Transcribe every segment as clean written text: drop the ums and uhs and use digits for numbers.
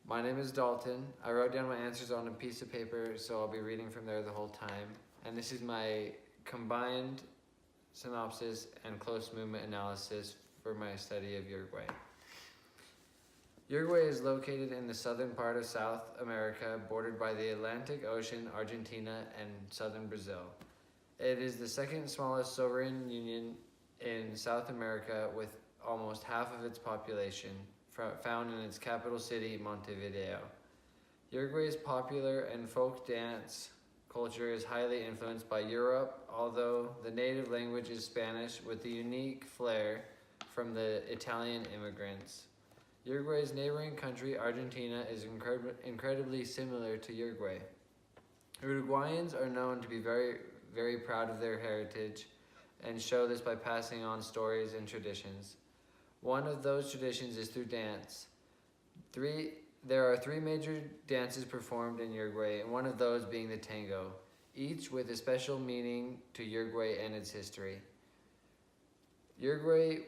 My name is Dalton. I wrote down my answers on a piece of paper, so I'll be reading from there the whole time. And this is my combined synopsis and close movement analysis for my study of Uruguay. Uruguay is located in the southern part of South America, bordered by the Atlantic Ocean, Argentina, and southern Brazil. It is the second smallest sovereign union in South America, with almost half of its population found in its capital city, Montevideo. Uruguay's popular and folk dance culture is highly influenced by Europe, although the native language is Spanish with the unique flair from the Italian immigrants. Uruguay's neighboring country, Argentina, is incredibly similar to Uruguay. Uruguayans are known to be very, very proud of their heritage and show this by passing on stories and traditions. One of those traditions is through dance. There are three major dances performed in Uruguay, and one of those being the tango, each with a special meaning to Uruguay and its history. Uruguay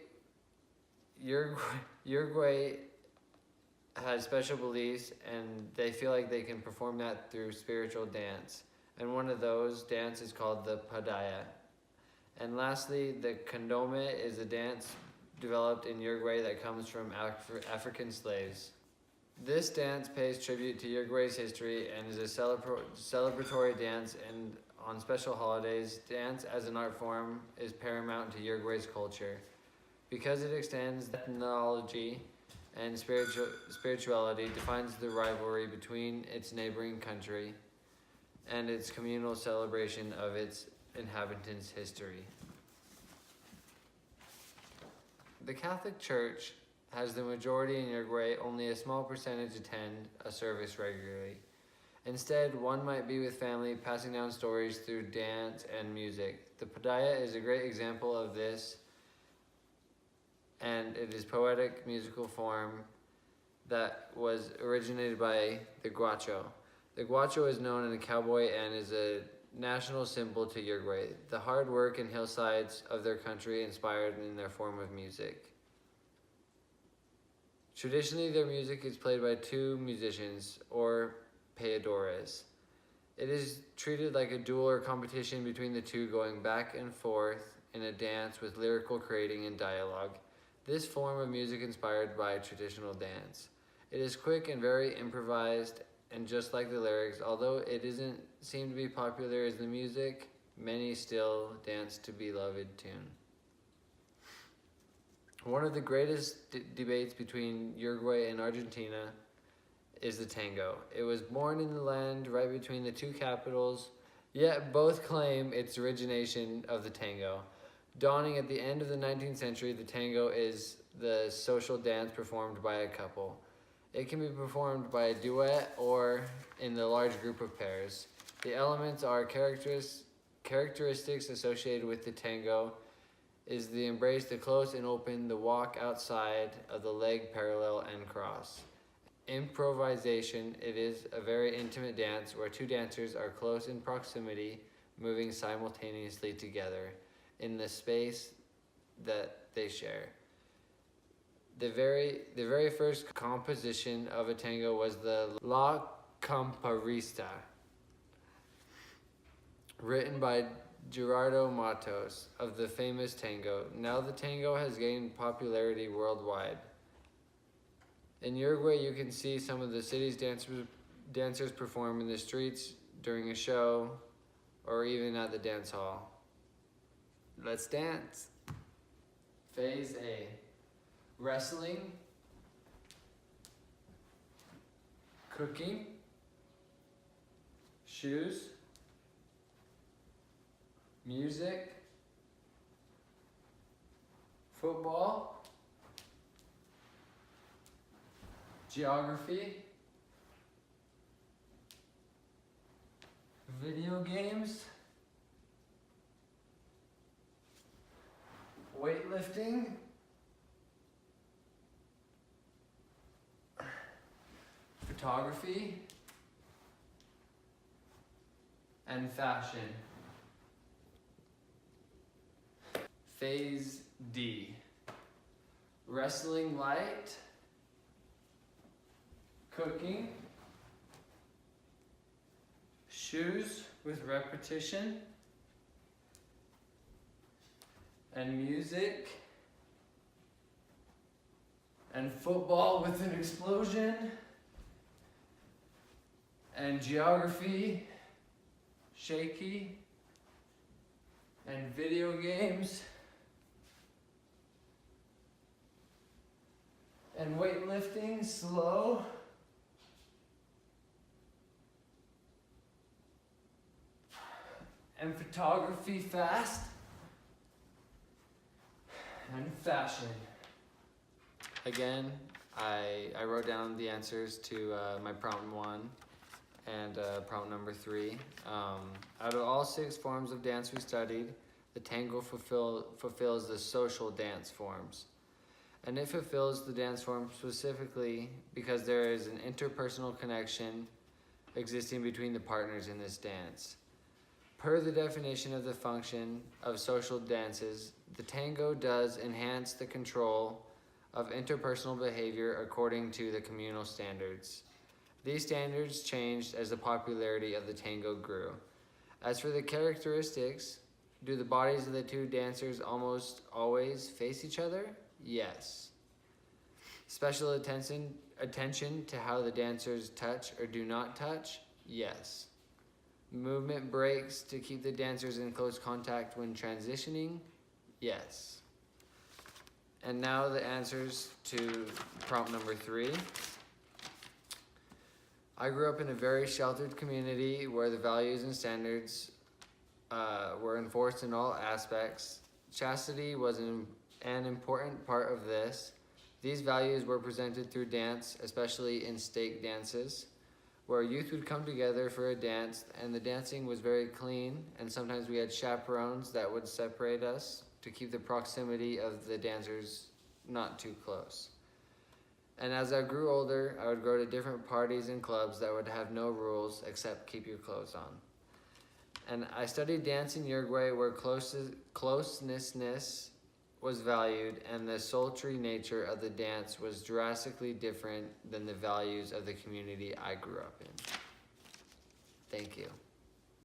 has special beliefs, and they feel like they can perform that through spiritual dance. And one of those dances is called the padaya. And lastly, the candombe is a dance developed in Uruguay that comes from African slaves. This dance pays tribute to Uruguay's history and is a celebratory dance, and on special holidays, dance as an art form is paramount to Uruguay's culture. Because it extends ethnology and spirituality, defines the rivalry between its neighboring country and its communal celebration of its inhabitants' history. The Catholic Church has the majority in Uruguay. Only a small percentage attend a service regularly. Instead, one might be with family, passing down stories through dance and music. The padaya is a great example of this, and it is poetic musical form that was originated by the guacho. The guacho is known as a cowboy and is a national symbol to Uruguay. The hard work and hillsides of their country inspired in their form of music. Traditionally, their music is played by two musicians, or payadores. It is treated like a duel or competition between the two, going back and forth in a dance with lyrical creating and dialogue. This form of music inspired by traditional dance. It is quick and very improvised, and just like the lyrics, although it doesn't seem to be popular as the music, many still dance to beloved tune. One of the greatest debates between Uruguay and Argentina is the tango. It was born in the land right between the two capitals, yet both claim its origination of the tango. Dawning at the end of the 19th century, the tango is the social dance performed by a couple. It can be performed by a duet or in the large group of pairs. The elements are characteristics associated with the tango is the embrace, the close and open, the walk outside of the leg parallel and cross. Improvisation, it is a very intimate dance where two dancers are close in proximity, moving simultaneously together in the space that they share. The very first composition of a tango was the La Camparista, written by Gerardo Matos of the famous tango. Now the tango has gained popularity worldwide. In Uruguay, you can see some of the city's dancers perform in the streets during a show or even at the dance hall. Let's dance. Phase A. Wrestling, cooking, shoes, music, football, geography, video games, weightlifting, photography, and fashion. Phase D. Wrestling light, cooking, shoes with repetition, and music, and football with an explosion, and geography, shaky, and video games, and weightlifting, slow, and photography, fast, and fashion. Again, I wrote down the answers to my prompt 1 and prompt number 3. Out of all 6 forms of dance we studied, the tango fulfills the social dance forms. And it fulfills the dance form specifically because there is an interpersonal connection existing between the partners in this dance. Per the definition of the function of social dances, the tango does enhance the control of interpersonal behavior according to the communal standards. These standards changed as the popularity of the tango grew. As for the characteristics, do the bodies of the 2 dancers almost always face each other? Yes. Special attention to how the dancers touch or do not touch? Yes. Movement breaks to keep the dancers in close contact when transitioning? Yes. And now the answers to prompt number 3. I grew up in a very sheltered community where the values and standards were enforced in all aspects. Chastity was an important part of this. These values were presented through dance, especially in stake dances, where youth would come together for a dance, and the dancing was very clean, and sometimes we had chaperones that would separate us to keep the proximity of the dancers not too close. And as I grew older, I would go to different parties and clubs that would have no rules except keep your clothes on. And I studied dance in Uruguay where closeness was valued, and the sultry nature of the dance was drastically different than the values of the community I grew up in. Thank you.